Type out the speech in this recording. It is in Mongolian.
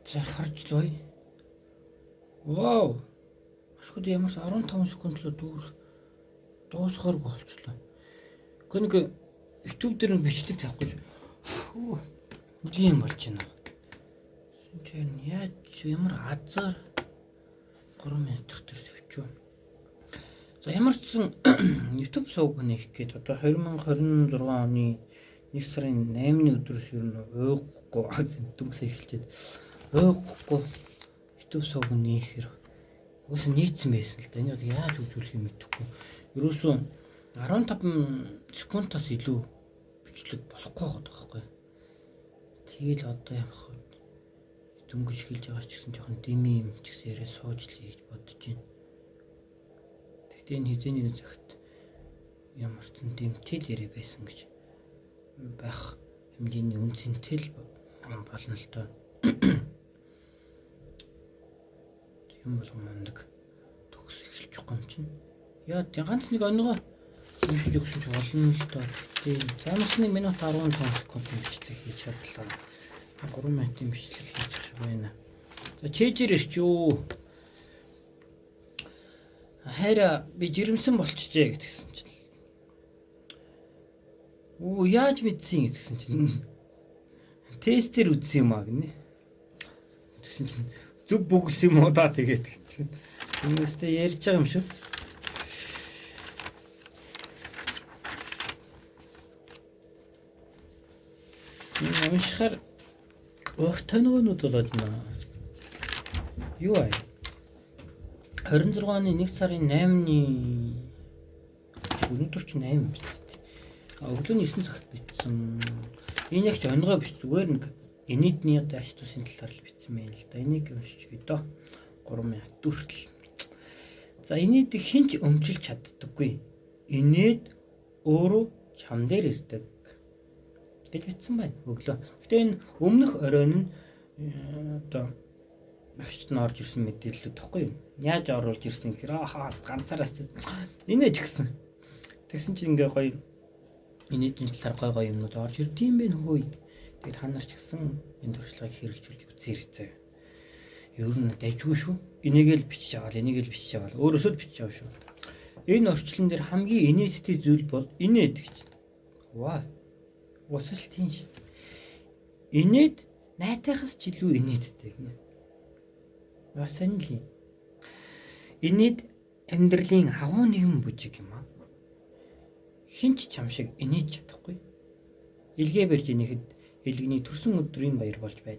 За харж л бай. Вау. Ашгүй ямар ч 15 секунд л дуусахаар болчихлоо. Гэнэ YouTube дээр бичлэг тавих гэж нэлийн болж байна. Шинжээр нь яаж ямар азар 3 минут дотор тавьчих. За ямар ч сан YouTube сувг нээх гээд одоо 2026 оны 1 сарын 8-ны өдрөөс ер нь уйгахгүй дүнсээ эхэлчихэд уйгахгүй YouTube сувг нээхээр уус нийцсэн байсан л да. Энэ яаж хөгжүүлэх юм мэдэхгүй. Ерөөсөө 15 секундаас илүү бичлэг болохгүй байгаа байхгүй. Тэгэл одоо явах вэ? Дөнгөж хэлж байгаа ч гэсэн жоохон дими юм ч гэсэн яриа сууж л хийж бодож байна. Тэгтээ энэ хизээний цагт ямар ч дэмтэл яриа байсан гэж байх хэмжээний үнцэнтэй болно л доо. Тийм бол мандаг төгс эхэлчих юм чинь. Яа ганц нэг онгоо уншиж өгсөн ч болно л доо. Тийм замс 1 минут 15 секунд бичлэг хийж чадлаа. 3 минутын бичлэг хийж байна. За чэйжэр ирчүү. Хайра би жирэмсэн болчихжээ гэдгсэн чинь. Оо яаж мэдсэн гэдгсэн чинь. Тестер үзсэн юм аа гинэ. Тэгсэн чинь зүг бүгэлсэн юм уу да тэгээд чинь. Энэстэй ярьж байгаа юм шүү. Намшхаар тоногнууд болоод байна. Юу аа? 26 оны 1 сарын 8-ны өнөөдөр ч 8 биз дээ. Өглөөний 9 цагт бичсэн. Энэ яг ч онгой биш зүгээр нэг энэдний дааш тусын талаар л бичсэн мэн л да. Энийг уншиж гэдэг 3 минут дүртэл. За энэд хинч өмчилж чаддаггүй. Энэд өөрөө чам дээр ирдэг гэж бичсэн байна өглөө. Гэтэ энэ өмнөх оройн нь одоо багшд нь орж ирсэн мэдээлэлүүд тахгүй юу? Яаж оруулж ирсэн гэхээр хаас ганцаараас инээж гисэн. Тэгсэн чинь ингээ гоё энэдийн талаар гоё юмнууд орж ирдэм бэ нөхөө. Тэгээд та нар ч гэсэн энэ туршлагыг хэрэгжүүлж үзээрэй. Ер нь дайжгүй шүү. Энийг л бичиж аваад, энийг л бичиж аваад өөрөөсөө л бичиж аваа шүү. Энэ орчлон дээр хамгийн инээдтэй зүйл бол инээд гэж. Ваа. Уусал тийм шүү. Инээд найтайхаас ч илүү инээдтэй гэнэ. Яасан л юм. Инээд амьдралын агуу нэгэн бүжиг юм аа. Хинч чам шиг инээж чадахгүй. Илгээ барьж инехэд илгэний төрсөн өдрийн баяр болж